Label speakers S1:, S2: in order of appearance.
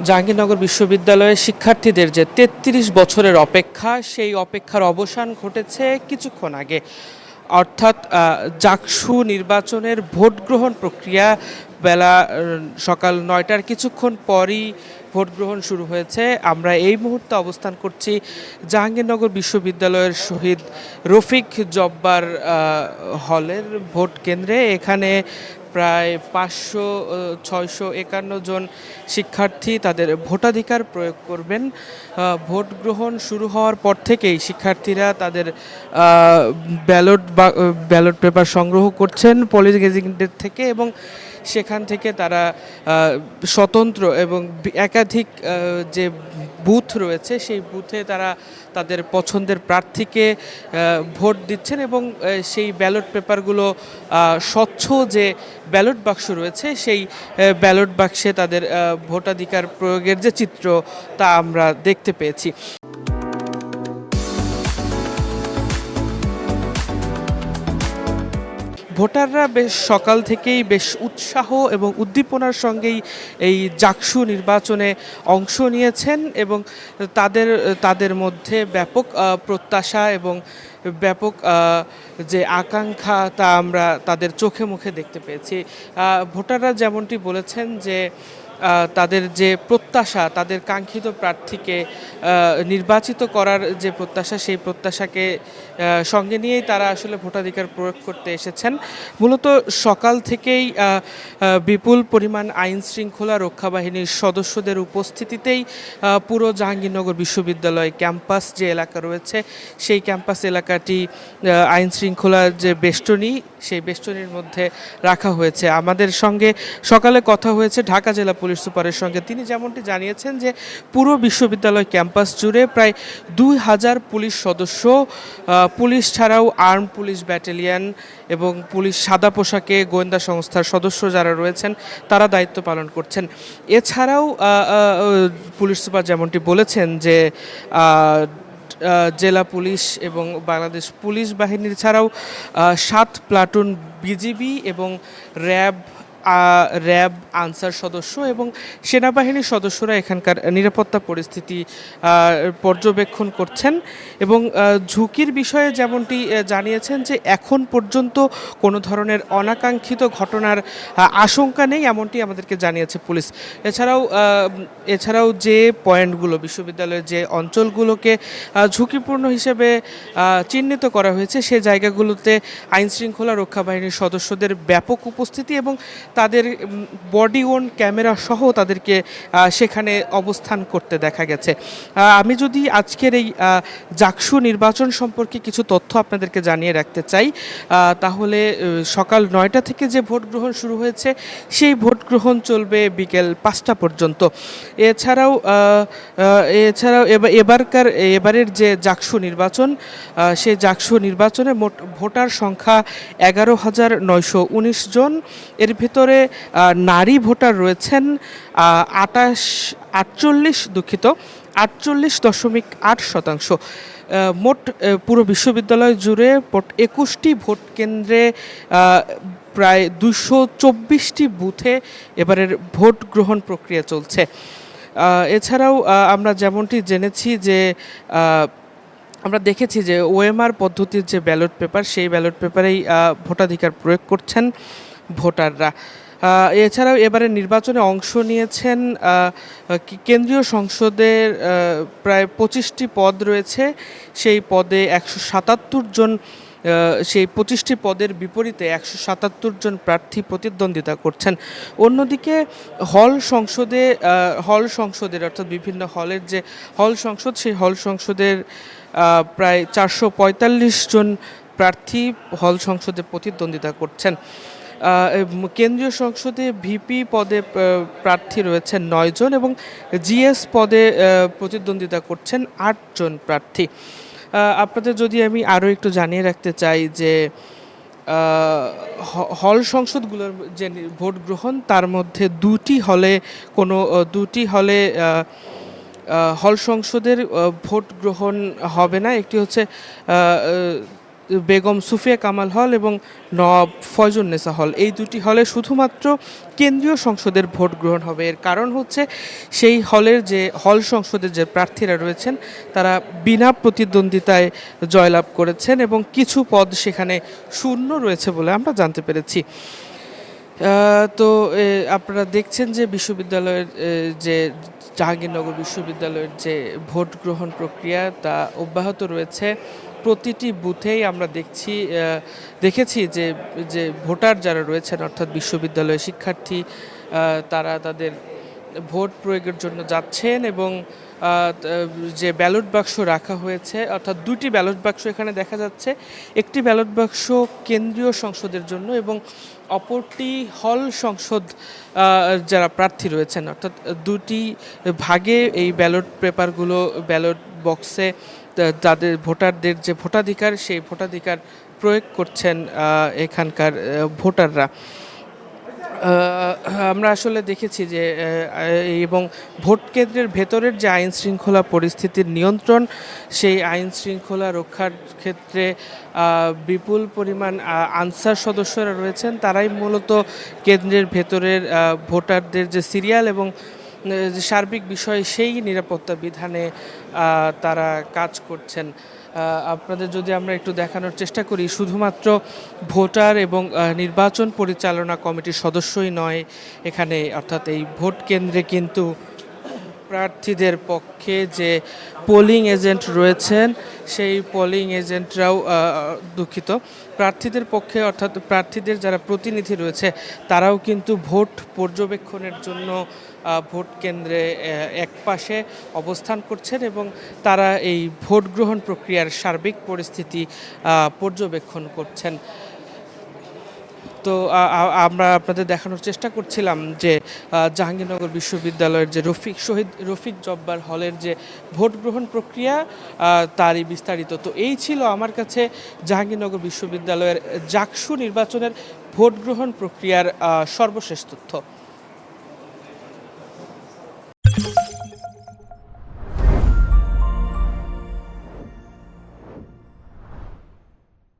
S1: জাহাঙ্গীরনগর বিশ্ববিদ্যালয়ের শিক্ষার্থীদের যে ৩৩ বছরের অপেক্ষা, সেই অপেক্ষার অবসান ঘটেছে কিছুক্ষণ আগে। অর্থাৎ জাকসু নির্বাচনের ভোট গ্রহণ প্রক্রিয়া বেলা সকাল ৯টার কিছুক্ষণ পরই ভোট গ্রহণ শুরু হয়েছে। আমরা এই মুহূর্তে অবস্থান করছি জাহাঙ্গীরনগর বিশ্ববিদ্যালয়ের শহীদ রফিক জব্বার হলের ভোট কেন্দ্রে। এখানে প্রায় ৫০০-৬৫১ জন শিক্ষার্থী তাদের ভোটাধিকার প্রয়োগ করবেন। ভোট গ্রহণ শুরু হওয়ার পর থেকেই শিক্ষার্থীরা তাদের ব্যালট পেপার সংগ্রহ করছেন পলিং এজেন্টের থেকে, এবং সেখান থেকে তারা স্বতন্ত্র এবং একাধিক যে বুথ রয়েছে সেই বুথে তারা তাদের পছন্দের প্রার্থীকে ভোট দিচ্ছেন, এবং সেই ব্যালট পেপারগুলো স্বচ্ছ যে ব্যালট বাক্স রয়েছে সেই ব্যালট বাক্সে তাদের ভোটাধিকার প্রয়োগের যে চিত্র তা আমরা দেখতে পেয়েছি। ভোটাররা বেশ সকাল থেকেই বেশ উৎসাহ এবং উদ্দীপনার সঙ্গেই এই জাকসু নির্বাচনে অংশ নিয়েছেন, এবং তাদের মধ্যে ব্যাপক প্রত্যাশা এবং ব্যাপক যে আকাঙ্ক্ষা তা আমরা তাদের চোখে মুখে দেখতে পেয়েছি। ভোটাররা যেমনটি বলেছেন যে তাদের যে প্রত্যাশা, তাদের কাঙ্ক্ষিত প্রার্থীকে নির্বাচিত করার যে প্রত্যাশা, সেই প্রত্যাশাকে সঙ্গে নিয়েই তারা আসলে ভোটাধিকার প্রয়োগ করতে এসেছেন। মূলত সকাল থেকেই বিপুল পরিমাণ আইন শৃঙ্খলা রক্ষা বাহিনীর সদস্যদের উপস্থিতিতেই পুরো জাহাঙ্গীরনগর বিশ্ববিদ্যালয় ক্যাম্পাস যে এলাকা রয়েছে সেই ক্যাম্পাস এলাকাটি আইন শৃঙ্খলার যে বেষ্টনী, সেই বেষ্টনীর মধ্যে রাখা হয়েছে। আমাদের সঙ্গে সকালে কথা হয়েছে ঢাকা জেলা পুলিশ সুপারের সঙ্গে। তিনি যেমনটি জানিয়েছেন যে পুরো বিশ্ববিদ্যালয় ক্যাম্পাস জুড়ে প্রায় ২,০০০ পুলিশ সদস্য, পুলিশ ছাড়াও আর্ম পুলিশ ব্যাটালিয়ন এবং পুলিশ সাদা পোশাকে গোয়েন্দা সংস্থার সদস্য যারা রয়েছেন তারা দায়িত্ব পালন করছেন। এছাড়াও পুলিশ সুপার যেমনটি বলেছেন যে জেলা পুলিশ এবং বাংলাদেশ পুলিশ বাহিনীর ছাড়াও ৭ প্লাটুন বিজিবি এবং র্যাব আনসার সদস্য এবং সেনাবাহিনীর সদস্যরা এখানকার নিরাপত্তা পরিস্থিতি পর্যবেক্ষণ করছেন, এবং ঝুঁকির বিষয়ে যেমনটি জানিয়েছেন যে এখন পর্যন্ত কোনো ধরনের অনাকাঙ্ক্ষিত ঘটনার আশঙ্কা নেই, এমনটি আমাদেরকে জানিয়েছে পুলিশ। এছাড়াও যে পয়েন্টগুলো, বিশ্ববিদ্যালয়ের যে অঞ্চলগুলোকে ঝুঁকিপূর্ণ হিসেবে চিহ্নিত করা হয়েছে সেই জায়গাগুলোতে আইনশৃঙ্খলা রক্ষা বাহিনীর সদস্যদের ব্যাপক উপস্থিতি এবং তাদের বডি ওন ক্যামেরা সহ তাদেরকে সেখানে অবস্থান করতে দেখা গেছে। আমি যদি আজকের এই জাকসু নির্বাচন সম্পর্কে কিছু তথ্য আপনাদেরকে জানিয়ে রাখতে চাই, তাহলে সকাল ৯টা থেকে যে ভোট গ্রহণ শুরু হয়েছে সেই ভোট গ্রহণ চলবে বিকেল ৫টা পর্যন্ত। এছাড়াও এবারের যে জাকসু নির্বাচন, সেই জাকসু নির্বাচনে মোট ভোটার সংখ্যা ১১,৯১৯ জন। এর ভিতরে নারী ভোটার রয়েছেন ৪৮.৮%। মোট পুরো বিশ্ববিদ্যালয় জুড়ে মোট ২১টি ভোট কেন্দ্রে প্রায় ২২৪টি বুথে এবারের ভোট গ্রহণ প্রক্রিয়া চলছে। এছাড়াও আমরা যেমনটি জেনেছি যে আমরা দেখেছি যে ওএমআর পদ্ধতির যে ব্যালট পেপার, সেই ব্যালট পেপারেই ভোটাধিকার প্রয়োগ করছেন ভোটাররা। এছাড়াও এবারে নির্বাচনে অংশ নিয়েছেন কেন্দ্রীয় সংসদের প্রায় ২৫টি পদ রয়েছে, সেই পদে ১৭৭ জন, সেই ২৫টি পদের বিপরীতে ১৭৭ জন প্রার্থী প্রতিদ্বন্দ্বিতা করছেন। অন্যদিকে হল সংসদের অর্থাৎ বিভিন্ন হলের যে হল সংসদ, সেই হল সংসদের প্রায় ৪৪৫ জন প্রার্থী হল সংসদে প্রতিদ্বন্দ্বিতা করছেন। কেন্দ্রীয় সংসদে ভিপি পদে প্রার্থী রয়েছেন ৯ জন এবং জিএস পদে প্রতিদ্বন্দ্বিতা করছেন ৮ জন প্রার্থী। আপনাদের যদি আমি আরও একটু জানিয়ে রাখতে চাই যে হল সংসদগুলোর যে ভোট গ্রহণ, তার মধ্যে দুটি হলে হল সংসদের ভোট গ্রহণ হবে না। একটি হচ্ছে বেগম সুফিয়া কামাল হল এবং নওয়াব ফয়জুন্নেসা হল, এই দুটি হলে শুধুমাত্র কেন্দ্রীয় সংসদের ভোট গ্রহণ হবে। এর কারণ হচ্ছে সেই হলের যে হল সংসদের যে প্রার্থীরা রয়েছেন তারা বিনা প্রতিদ্বন্দ্বিতায় জয়লাভ করেছেন এবং কিছু পদ সেখানে শূন্য রয়েছে বলে আমরা জানতে পেরেছি। তো আপনারা দেখছেন যে বিশ্ববিদ্যালয়ের যে জাহাঙ্গীরনগর বিশ্ববিদ্যালয়ের যে ভোট গ্রহণ প্রক্রিয়া তা অব্যাহত রয়েছে। প্রতিটি বুথেই আমরা দেখেছি যে যে ভোটার যারা রয়েছেন অর্থাৎ বিশ্ববিদ্যালয়ের শিক্ষার্থী তারা তাদের ভোট প্রয়োগের জন্য যাচ্ছেন এবং যে ব্যালট বাক্স রাখা হয়েছে অর্থাৎ দুটি ব্যালট বাক্স এখানে দেখা যাচ্ছে, একটি ব্যালট বাক্স কেন্দ্রীয় সংসদের জন্য এবং অপরটি হল সংসদ যারা প্রার্থী রয়েছেন, অর্থাৎ দুটি ভাগে এই ব্যালট পেপারগুলো ব্যালট বক্সে যাদের ভোটারদের যে ভোটাধিকার সেই ভোটাধিকার প্রয়োগ করছেন এখানকার ভোটাররা। আমরা আসলে দেখেছি যে এবং ভোট কেন্দ্রের ভেতরের যে আইন শৃঙ্খলা পরিস্থিতির নিয়ন্ত্রণ, সেই আইন শৃঙ্খলা রক্ষার ক্ষেত্রে বিপুল পরিমাণ আনসার সদস্যরা রয়েছেন। তারাই মূলত কেন্দ্রের ভেতরের ভোটারদের যে সিরিয়াল এবং যে সার্বিক বিষয় সেই নিরাপত্তা বিধানে তারা কাজ করছেন। আপনাদের যদি আমরা একটু দেখানোর চেষ্টা করি, শুধুমাত্র ভোটার এবং নির্বাচন পরিচালনা কমিটির সদস্যই নয় এখানে, অর্থাৎ এই ভোট কেন্দ্রে কিন্তু প্রার্থীদের পক্ষে যে পোলিং এজেন্ট রয়েছেন সেই পোলিং এজেন্টরাও প্রার্থীদের পক্ষে অর্থাৎ প্রার্থীদের যারা প্রতিনিধি রয়েছে তারাও কিন্তু ভোট পর্যবেক্ষণের জন্য ভোট কেন্দ্রে একপাশে অবস্থান করছেন এবং তারা এই ভোট গ্রহণ প্রক্রিয়ার সার্বিক পরিস্থিতি পর্যবেক্ষণ করছেন। তো আমরা আপনাদের দেখানোর চেষ্টা করছিলাম যে জাহাঙ্গীরনগর বিশ্ববিদ্যালয়ের যে রফিক জব্বার হলের যে ভোট গ্রহণ প্রক্রিয়া তারই বিস্তারিত। তো এই ছিল আমার কাছে জাহাঙ্গীরনগর বিশ্ববিদ্যালয়ের জাকসু নির্বাচনের ভোট গ্রহণ প্রক্রিয়ার সর্বশেষ তথ্য।